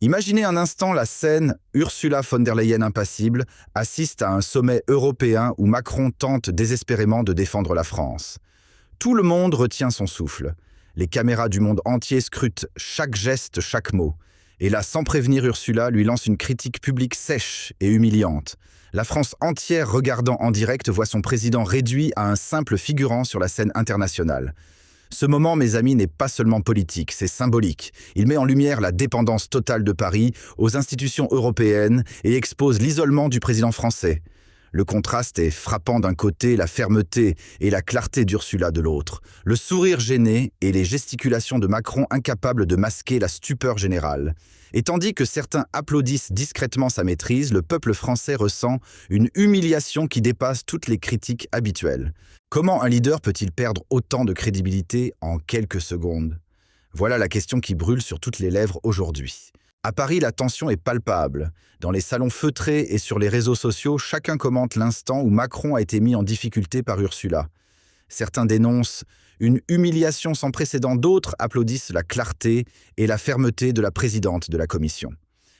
Imaginez un instant la scène, Ursula von der Leyen impassible assiste à un sommet européen où Macron tente désespérément de défendre la France. Tout le monde retient son souffle. Les caméras du monde entier scrutent chaque geste, chaque mot. Et là, sans prévenir Ursula, lui lance une critique publique sèche et humiliante. La France entière regardant en direct voit son président réduit à un simple figurant sur la scène internationale. Ce moment, mes amis, n'est pas seulement politique, c'est symbolique. Il met en lumière la dépendance totale de Paris aux institutions européennes et expose l'isolement du président français. Le contraste est frappant d'un côté, la fermeté et la clarté d'Ursula de l'autre, le sourire gêné et les gesticulations de Macron incapables de masquer la stupeur générale. Et tandis que certains applaudissent discrètement sa maîtrise, le peuple français ressent une humiliation qui dépasse toutes les critiques habituelles. Comment un leader peut-il perdre autant de crédibilité en quelques secondes? Voilà la question qui brûle sur toutes les lèvres aujourd'hui. À Paris, la tension est palpable. Dans les salons feutrés et sur les réseaux sociaux, chacun commente l'instant où Macron a été mis en difficulté par Ursula. Certains dénoncent une humiliation sans précédent, d'autres applaudissent la clarté et la fermeté de la présidente de la Commission.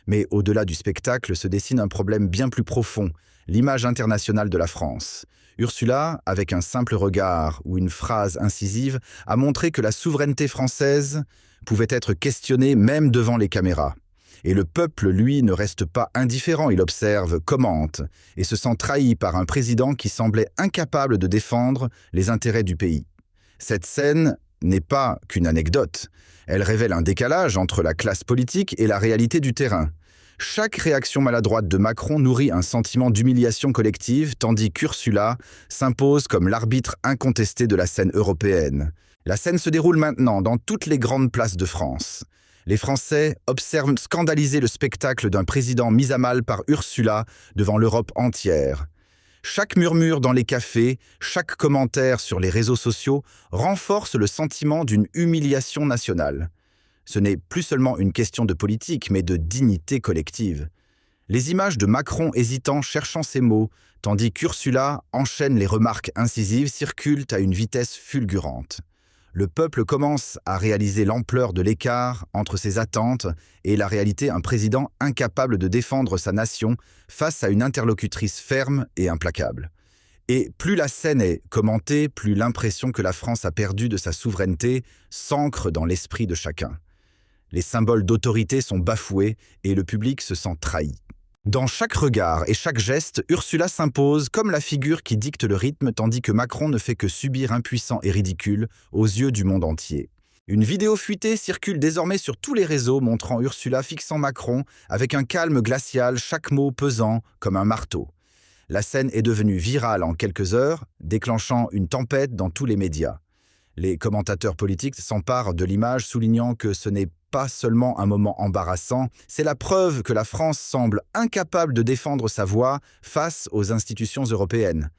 Mais au-delà du spectacle se dessine un problème bien plus profond, l'image internationale de la France. Ursula, avec un simple regard ou une phrase incisive, a montré que la souveraineté française pouvait être questionnée même devant les caméras. Et le peuple, lui, ne reste pas indifférent, il observe, commente, et se sent trahi par un président qui semblait incapable de défendre les intérêts du pays. Cette scène n'est pas qu'une anecdote. Elle révèle un décalage entre la classe politique et la réalité du terrain. Chaque réaction maladroite de Macron nourrit un sentiment d'humiliation collective, tandis qu'Ursula s'impose comme l'arbitre incontesté de la scène européenne. La scène se déroule maintenant dans toutes les grandes places de France. Les Français observent scandalisés le spectacle d'un président mis à mal par Ursula devant l'Europe entière. Chaque murmure dans les cafés, chaque commentaire sur les réseaux sociaux renforce le sentiment d'une humiliation nationale. Ce n'est plus seulement une question de politique, mais de dignité collective. Les images de Macron hésitant, cherchant ses mots, tandis qu'Ursula enchaîne les remarques incisives, circulent à une vitesse fulgurante. Le peuple commence à réaliser l'ampleur de l'écart entre ses attentes et la réalité, un président incapable de défendre sa nation face à une interlocutrice ferme et implacable. Et plus la scène est commentée, plus l'impression que la France a perdu de sa souveraineté s'ancre dans l'esprit de chacun. Les symboles d'autorité sont bafoués et le public se sent trahi. Dans chaque regard et chaque geste, Ursula s'impose comme la figure qui dicte le rythme, tandis que Macron ne fait que subir impuissant et ridicule aux yeux du monde entier. Une vidéo fuitée circule désormais sur tous les réseaux montrant Ursula fixant Macron avec un calme glacial, chaque mot pesant comme un marteau. La scène est devenue virale en quelques heures, déclenchant une tempête dans tous les médias. Les commentateurs politiques s'emparent de l'image, soulignant que ce n'est pas seulement un moment embarrassant, c'est la preuve que la France semble incapable de défendre sa voix face aux institutions européennes.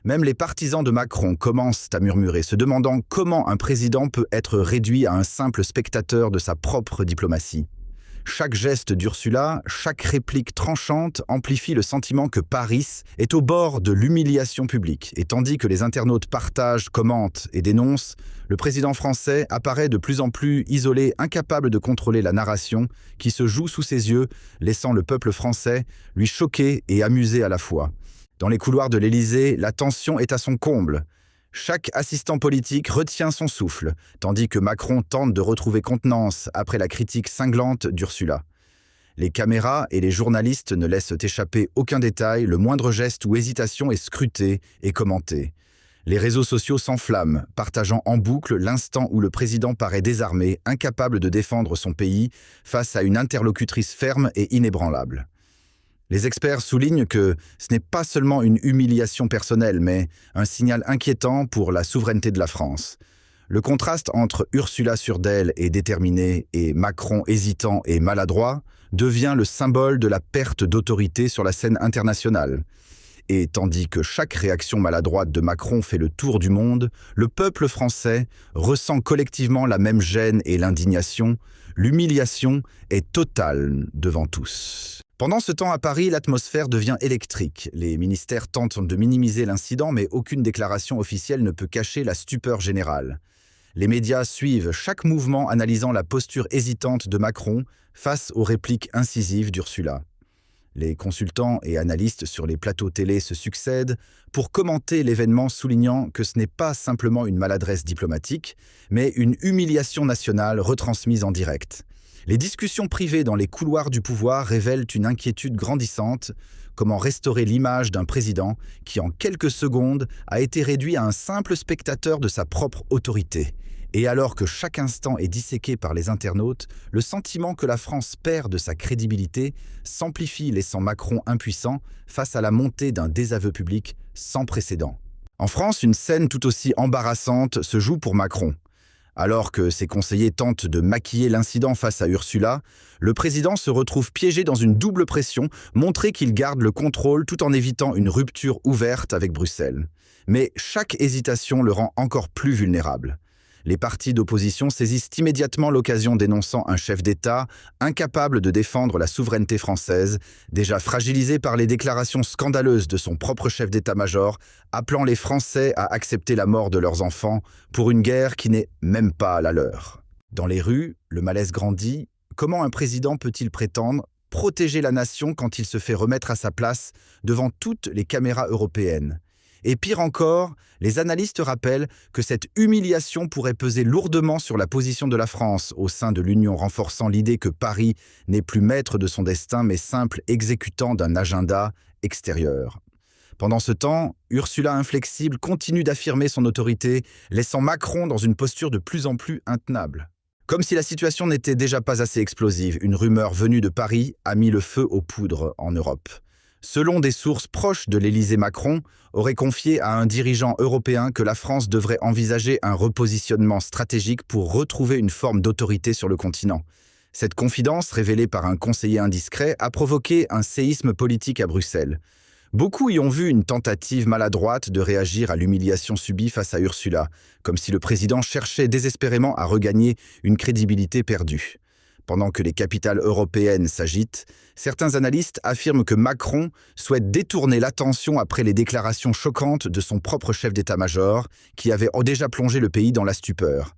Même les partisans de Macron commencent à murmurer, se demandant comment un président peut être réduit à un simple spectateur de sa propre diplomatie. Chaque geste d'Ursula, chaque réplique tranchante amplifie le sentiment que Paris est au bord de l'humiliation publique. Et tandis que les internautes partagent, commentent et dénoncent, le président français apparaît de plus en plus isolé, incapable de contrôler la narration qui se joue sous ses yeux, laissant le peuple français lui choqué et amusé à la fois. Dans les couloirs de l'Élysée, la tension est à son comble. Chaque assistant politique retient son souffle, tandis que Macron tente de retrouver contenance après la critique cinglante d'Ursula. Les caméras et les journalistes ne laissent échapper aucun détail, le moindre geste ou hésitation est scruté et commenté. Les réseaux sociaux s'enflamment, partageant en boucle l'instant où le président paraît désarmé, incapable de défendre son pays face à une interlocutrice ferme et inébranlable. Les experts soulignent que ce n'est pas seulement une humiliation personnelle, mais un signal inquiétant pour la souveraineté de la France. Le contraste entre Ursula sûre d'elle et déterminée et Macron hésitant et maladroit devient le symbole de la perte d'autorité sur la scène internationale. Et tandis que chaque réaction maladroite de Macron fait le tour du monde, le peuple français ressent collectivement la même gêne et l'indignation. L'humiliation est totale devant tous. Pendant ce temps à Paris, l'atmosphère devient électrique. Les ministères tentent de minimiser l'incident, mais aucune déclaration officielle ne peut cacher la stupeur générale. Les médias suivent chaque mouvement analysant la posture hésitante de Macron face aux répliques incisives d'Ursula. Les consultants et analystes sur les plateaux télé se succèdent pour commenter l'événement, soulignant que ce n'est pas simplement une maladresse diplomatique, mais une humiliation nationale retransmise en direct. Les discussions privées dans les couloirs du pouvoir révèlent une inquiétude grandissante. Comment restaurer l'image d'un président qui, en quelques secondes, a été réduit à un simple spectateur de sa propre autorité? Et alors que chaque instant est disséqué par les internautes, le sentiment que la France perd de sa crédibilité s'amplifie, laissant Macron impuissant face à la montée d'un désaveu public sans précédent. En France, une scène tout aussi embarrassante se joue pour Macron. Alors que ses conseillers tentent de maquiller l'incident face à Ursula, le président se retrouve piégé dans une double pression, montrer qu'il garde le contrôle tout en évitant une rupture ouverte avec Bruxelles. Mais chaque hésitation le rend encore plus vulnérable. Les partis d'opposition saisissent immédiatement l'occasion, dénonçant un chef d'État incapable de défendre la souveraineté française, déjà fragilisé par les déclarations scandaleuses de son propre chef d'état-major, appelant les Français à accepter la mort de leurs enfants pour une guerre qui n'est même pas la leur. Dans les rues, le malaise grandit. Comment un président peut-il prétendre protéger la nation quand il se fait remettre à sa place devant toutes les caméras européennes ? Et pire encore, les analystes rappellent que cette humiliation pourrait peser lourdement sur la position de la France au sein de l'Union, renforçant l'idée que Paris n'est plus maître de son destin mais simple exécutant d'un agenda extérieur. Pendant ce temps, Ursula inflexible continue d'affirmer son autorité, laissant Macron dans une posture de plus en plus intenable. Comme si la situation n'était déjà pas assez explosive, une rumeur venue de Paris a mis le feu aux poudres en Europe. Selon des sources proches de l'Élysée, Macron aurait confié à un dirigeant européen que la France devrait envisager un repositionnement stratégique pour retrouver une forme d'autorité sur le continent. Cette confidence, révélée par un conseiller indiscret, a provoqué un séisme politique à Bruxelles. Beaucoup y ont vu une tentative maladroite de réagir à l'humiliation subie face à Ursula, comme si le président cherchait désespérément à regagner une crédibilité perdue. Pendant que les capitales européennes s'agitent, certains analystes affirment que Macron souhaite détourner l'attention après les déclarations choquantes de son propre chef d'état-major, qui avait déjà plongé le pays dans la stupeur.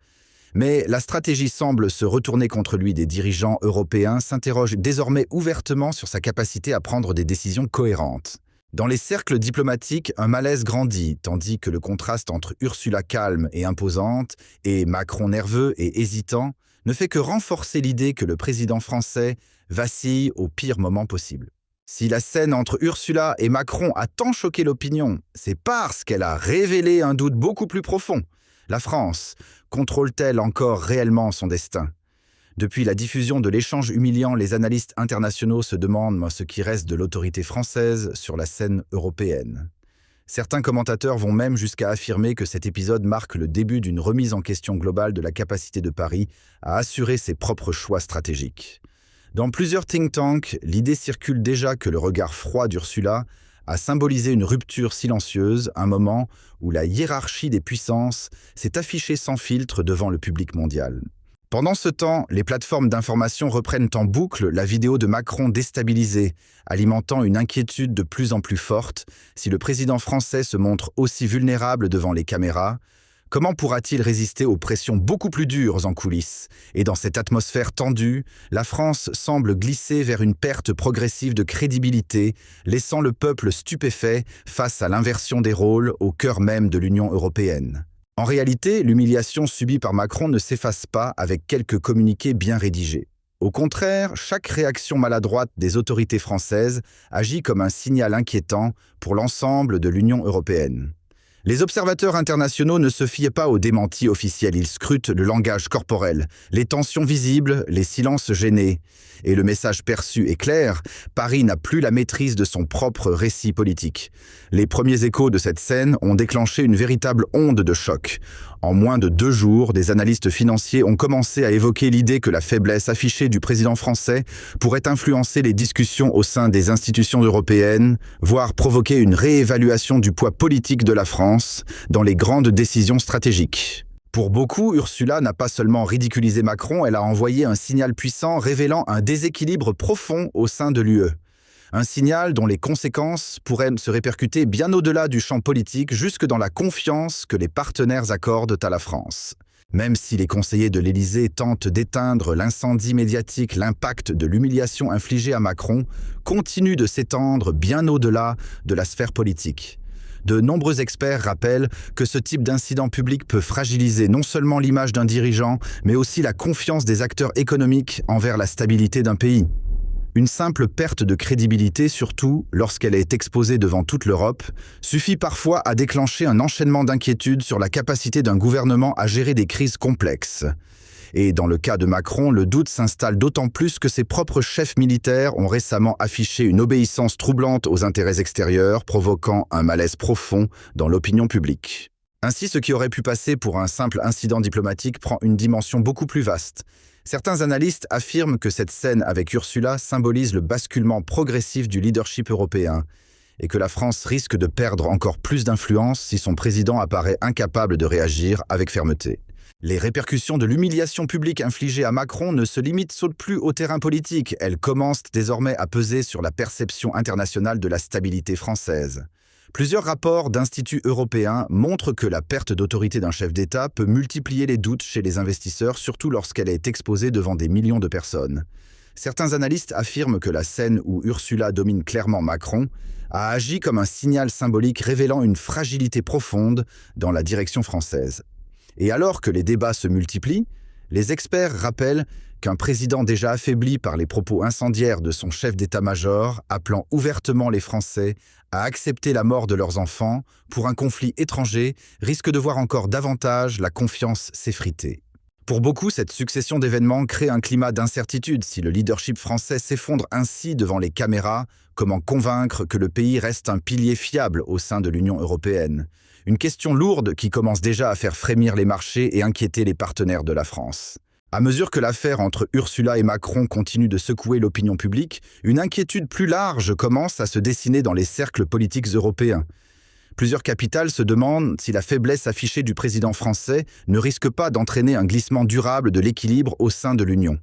Mais la stratégie semble se retourner contre lui. Des dirigeants européens s'interrogent désormais ouvertement sur sa capacité à prendre des décisions cohérentes. Dans les cercles diplomatiques, un malaise grandit, tandis que le contraste entre Ursula calme et imposante et Macron nerveux et hésitant ne fait que renforcer l'idée que le président français vacille au pire moment possible. Si la scène entre Ursula et Macron a tant choqué l'opinion, c'est parce qu'elle a révélé un doute beaucoup plus profond. La France contrôle-t-elle encore réellement son destin ? Depuis la diffusion de l'échange humiliant, les analystes internationaux se demandent ce qui reste de l'autorité française sur la scène européenne. Certains commentateurs vont même jusqu'à affirmer que cet épisode marque le début d'une remise en question globale de la capacité de Paris à assurer ses propres choix stratégiques. Dans plusieurs think tanks, l'idée circule déjà que le regard froid d'Ursula a symbolisé une rupture silencieuse, un moment où la hiérarchie des puissances s'est affichée sans filtre devant le public mondial. Pendant ce temps, les plateformes d'information reprennent en boucle la vidéo de Macron déstabilisé, alimentant une inquiétude de plus en plus forte. Si le président français se montre aussi vulnérable devant les caméras, comment pourra-t-il résister aux pressions beaucoup plus dures en coulisses? Et dans cette atmosphère tendue, la France semble glisser vers une perte progressive de crédibilité, laissant le peuple stupéfait face à l'inversion des rôles au cœur même de l'Union européenne. En réalité, l'humiliation subie par Macron ne s'efface pas avec quelques communiqués bien rédigés. Au contraire, chaque réaction maladroite des autorités françaises agit comme un signal inquiétant pour l'ensemble de l'Union européenne. Les observateurs internationaux ne se fient pas aux démentis officiels, ils scrutent le langage corporel, les tensions visibles, les silences gênés. Et le message perçu est clair, Paris n'a plus la maîtrise de son propre récit politique. Les premiers échos de cette scène ont déclenché une véritable onde de choc. En moins de 2 jours, des analystes financiers ont commencé à évoquer l'idée que la faiblesse affichée du président français pourrait influencer les discussions au sein des institutions européennes, voire provoquer une réévaluation du poids politique de la France dans les grandes décisions stratégiques. Pour beaucoup, Ursula n'a pas seulement ridiculisé Macron, elle a envoyé un signal puissant révélant un déséquilibre profond au sein de l'UE. Un signal dont les conséquences pourraient se répercuter bien au-delà du champ politique, jusque dans la confiance que les partenaires accordent à la France. Même si les conseillers de l'Élysée tentent d'éteindre l'incendie médiatique, l'impact de l'humiliation infligée à Macron continue de s'étendre bien au-delà de la sphère politique. De nombreux experts rappellent que ce type d'incident public peut fragiliser non seulement l'image d'un dirigeant, mais aussi la confiance des acteurs économiques envers la stabilité d'un pays. Une simple perte de crédibilité, surtout lorsqu'elle est exposée devant toute l'Europe, suffit parfois à déclencher un enchaînement d'inquiétudes sur la capacité d'un gouvernement à gérer des crises complexes. Et dans le cas de Macron, le doute s'installe d'autant plus que ses propres chefs militaires ont récemment affiché une obéissance troublante aux intérêts extérieurs, provoquant un malaise profond dans l'opinion publique. Ainsi, ce qui aurait pu passer pour un simple incident diplomatique prend une dimension beaucoup plus vaste. Certains analystes affirment que cette scène avec Ursula symbolise le basculement progressif du leadership européen et que la France risque de perdre encore plus d'influence si son président apparaît incapable de réagir avec fermeté. Les répercussions de l'humiliation publique infligée à Macron ne se sautent plus au terrain politique, elles commencent désormais à peser sur la perception internationale de la stabilité française. Plusieurs rapports d'instituts européens montrent que la perte d'autorité d'un chef d'État peut multiplier les doutes chez les investisseurs, surtout lorsqu'elle est exposée devant des millions de personnes. Certains analystes affirment que la scène où Ursula domine clairement Macron a agi comme un signal symbolique révélant une fragilité profonde dans la direction française. Et alors que les débats se multiplient, les experts rappellent qu'un président déjà affaibli par les propos incendiaires de son chef d'état-major, appelant ouvertement les Français à accepter la mort de leurs enfants pour un conflit étranger, risque de voir encore davantage la confiance s'effriter. Pour beaucoup, cette succession d'événements crée un climat d'incertitude. Si le leadership français s'effondre ainsi devant les caméras, comment convaincre que le pays reste un pilier fiable au sein de l'Union européenne ? Une question lourde qui commence déjà à faire frémir les marchés et inquiéter les partenaires de la France. À mesure que l'affaire entre Ursula et Macron continue de secouer l'opinion publique, une inquiétude plus large commence à se dessiner dans les cercles politiques européens. Plusieurs capitales se demandent si la faiblesse affichée du président français ne risque pas d'entraîner un glissement durable de l'équilibre au sein de l'Union.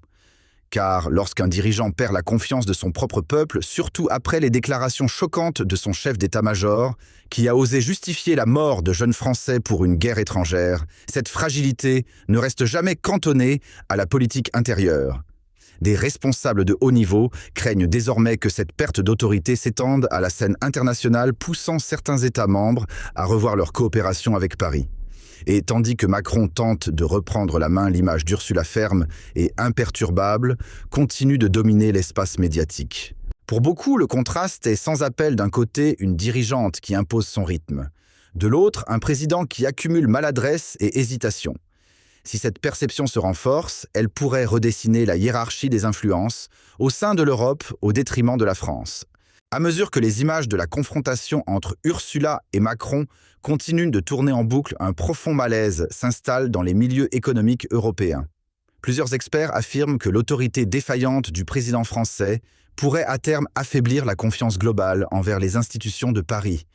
Car lorsqu'un dirigeant perd la confiance de son propre peuple, surtout après les déclarations choquantes de son chef d'état-major, qui a osé justifier la mort de jeunes Français pour une guerre étrangère, cette fragilité ne reste jamais cantonnée à la politique intérieure. Des responsables de haut niveau craignent désormais que cette perte d'autorité s'étende à la scène internationale, poussant certains États membres à revoir leur coopération avec Paris. Et tandis que Macron tente de reprendre la main, l'image d'Ursula ferme et imperturbable continue de dominer l'espace médiatique. Pour beaucoup, le contraste est sans appel. D'un côté, une dirigeante qui impose son rythme. De l'autre, un président qui accumule maladresse et hésitation. Si cette perception se renforce, elle pourrait redessiner la hiérarchie des influences au sein de l'Europe au détriment de la France. À mesure que les images de la confrontation entre Ursula et Macron continuent de tourner en boucle, un profond malaise s'installe dans les milieux économiques européens. Plusieurs experts affirment que l'autorité défaillante du président français pourrait à terme affaiblir la confiance globale envers les institutions de Paris.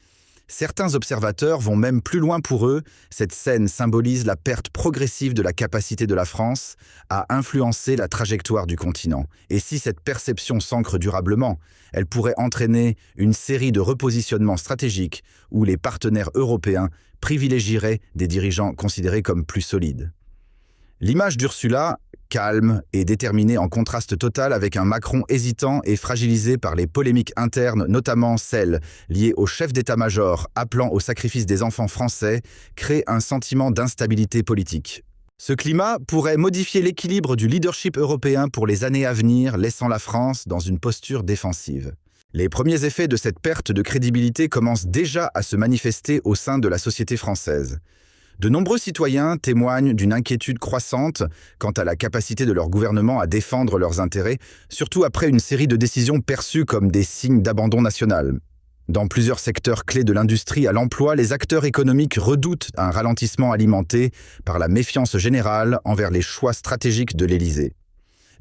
Certains observateurs vont même plus loin. Pour eux, cette scène symbolise la perte progressive de la capacité de la France à influencer la trajectoire du continent. Et si cette perception s'ancre durablement, elle pourrait entraîner une série de repositionnements stratégiques où les partenaires européens privilégieraient des dirigeants considérés comme plus solides. L'image d'Ursula, calme et déterminée, en contraste total avec un Macron hésitant et fragilisé par les polémiques internes, notamment celles liées au chef d'état-major appelant au sacrifice des enfants français, crée un sentiment d'instabilité politique. Ce climat pourrait modifier l'équilibre du leadership européen pour les années à venir, laissant la France dans une posture défensive. Les premiers effets de cette perte de crédibilité commencent déjà à se manifester au sein de la société française. De nombreux citoyens témoignent d'une inquiétude croissante quant à la capacité de leur gouvernement à défendre leurs intérêts, surtout après une série de décisions perçues comme des signes d'abandon national. Dans plusieurs secteurs clés de l'industrie à l'emploi, les acteurs économiques redoutent un ralentissement alimenté par la méfiance générale envers les choix stratégiques de l'Élysée.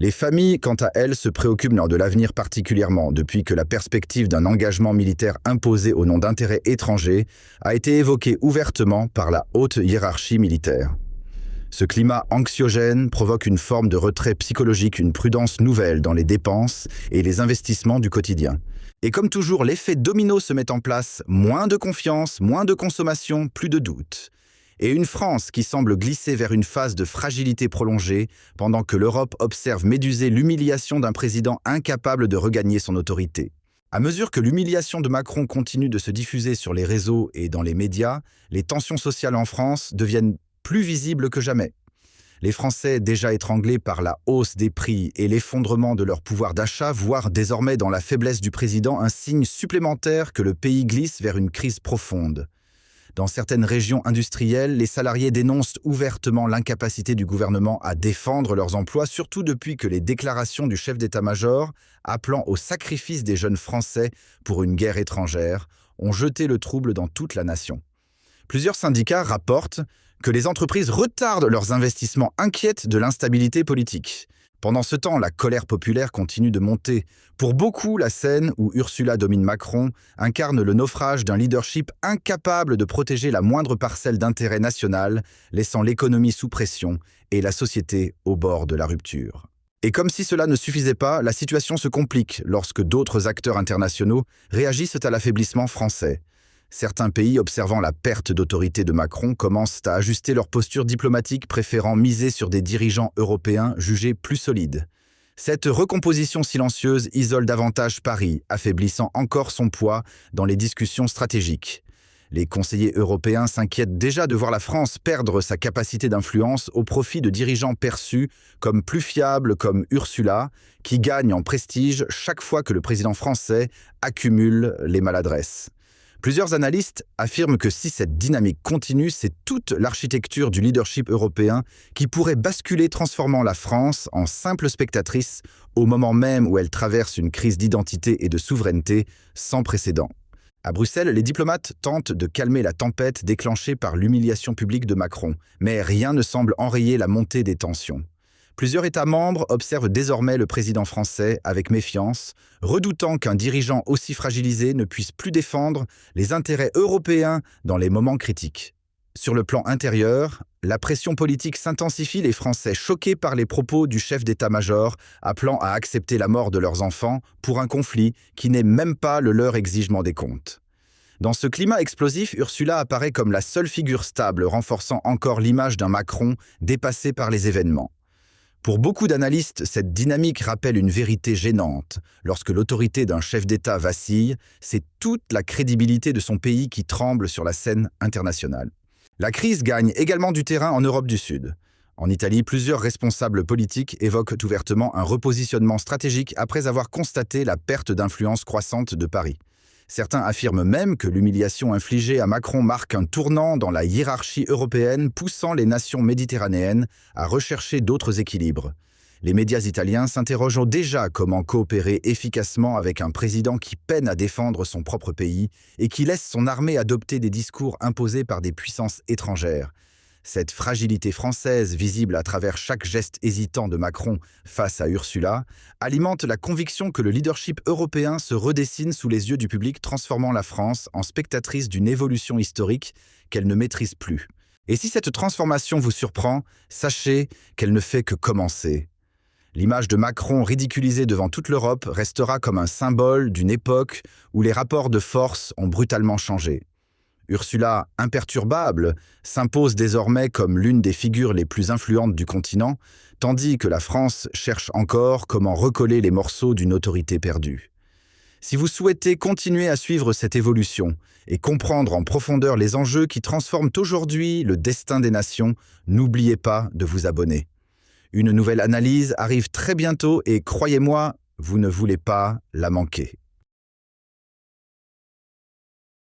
Les familles, quant à elles, se préoccupent de l'avenir particulièrement depuis que la perspective d'un engagement militaire imposé au nom d'intérêts étrangers a été évoquée ouvertement par la haute hiérarchie militaire. Ce climat anxiogène provoque une forme de retrait psychologique, une prudence nouvelle dans les dépenses et les investissements du quotidien. Et comme toujours, l'effet domino se met en place, moins de confiance, moins de consommation, plus de doute. et une France qui semble glisser vers une phase de fragilité prolongée, pendant que l'Europe observe méduser l'humiliation d'un président incapable de regagner son autorité. À mesure que l'humiliation de Macron continue de se diffuser sur les réseaux et dans les médias, les tensions sociales en France deviennent plus visibles que jamais. Les Français, déjà étranglés par la hausse des prix et l'effondrement de leur pouvoir d'achat, voient désormais dans la faiblesse du président un signe supplémentaire que le pays glisse vers une crise profonde. Dans certaines régions industrielles, les salariés dénoncent ouvertement l'incapacité du gouvernement à défendre leurs emplois, surtout depuis que les déclarations du chef d'état-major, appelant au sacrifice des jeunes Français pour une guerre étrangère, ont jeté le trouble dans toute la nation. Plusieurs syndicats rapportent que les entreprises retardent leurs investissements, inquiètes de l'instabilité politique. Pendant ce temps, la colère populaire continue de monter. Pour beaucoup, la scène où Ursula domine Macron incarne le naufrage d'un leadership incapable de protéger la moindre parcelle d'intérêt national, laissant l'économie sous pression et la société au bord de la rupture. Et comme si cela ne suffisait pas, la situation se complique lorsque d'autres acteurs internationaux réagissent à l'affaiblissement français. Certains pays observant la perte d'autorité de Macron commencent à ajuster leur posture diplomatique, préférant miser sur des dirigeants européens jugés plus solides. Cette recomposition silencieuse isole davantage Paris, affaiblissant encore son poids dans les discussions stratégiques. Les conseillers européens s'inquiètent déjà de voir la France perdre sa capacité d'influence au profit de dirigeants perçus comme plus fiables comme Ursula, qui gagne en prestige chaque fois que le président français accumule les maladresses. Plusieurs analystes affirment que si cette dynamique continue, c'est toute l'architecture du leadership européen qui pourrait basculer, transformant la France en simple spectatrice au moment même où elle traverse une crise d'identité et de souveraineté sans précédent. À Bruxelles, les diplomates tentent de calmer la tempête déclenchée par l'humiliation publique de Macron, mais rien ne semble enrayer la montée des tensions. Plusieurs États membres observent désormais le président français avec méfiance, redoutant qu'un dirigeant aussi fragilisé ne puisse plus défendre les intérêts européens dans les moments critiques. Sur le plan intérieur, la pression politique s'intensifie, les Français choqués par les propos du chef d'état-major appelant à accepter la mort de leurs enfants pour un conflit qui n'est même pas le leur exigement des comptes. Dans ce climat explosif, Ursula apparaît comme la seule figure stable, renforçant encore l'image d'un Macron dépassé par les événements. Pour beaucoup d'analystes, cette dynamique rappelle une vérité gênante. Lorsque l'autorité d'un chef d'État vacille, c'est toute la crédibilité de son pays qui tremble sur la scène internationale. La crise gagne également du terrain en Europe du Sud. En Italie, plusieurs responsables politiques évoquent ouvertement un repositionnement stratégique après avoir constaté la perte d'influence croissante de Paris. Certains affirment même que l'humiliation infligée à Macron marque un tournant dans la hiérarchie européenne, poussant les nations méditerranéennes à rechercher d'autres équilibres. Les médias italiens s'interrogent déjà comment coopérer efficacement avec un président qui peine à défendre son propre pays et qui laisse son armée adopter des discours imposés par des puissances étrangères. Cette fragilité française, visible à travers chaque geste hésitant de Macron face à Ursula, alimente la conviction que le leadership européen se redessine sous les yeux du public, transformant la France en spectatrice d'une évolution historique qu'elle ne maîtrise plus. Et si cette transformation vous surprend, sachez qu'elle ne fait que commencer. L'image de Macron ridiculisée devant toute l'Europe restera comme un symbole d'une époque où les rapports de force ont brutalement changé. Ursula, imperturbable, s'impose désormais comme l'une des figures les plus influentes du continent, tandis que la France cherche encore comment recoller les morceaux d'une autorité perdue. Si vous souhaitez continuer à suivre cette évolution et comprendre en profondeur les enjeux qui transforment aujourd'hui le destin des nations, n'oubliez pas de vous abonner. Une nouvelle analyse arrive très bientôt et croyez-moi, vous ne voulez pas la manquer.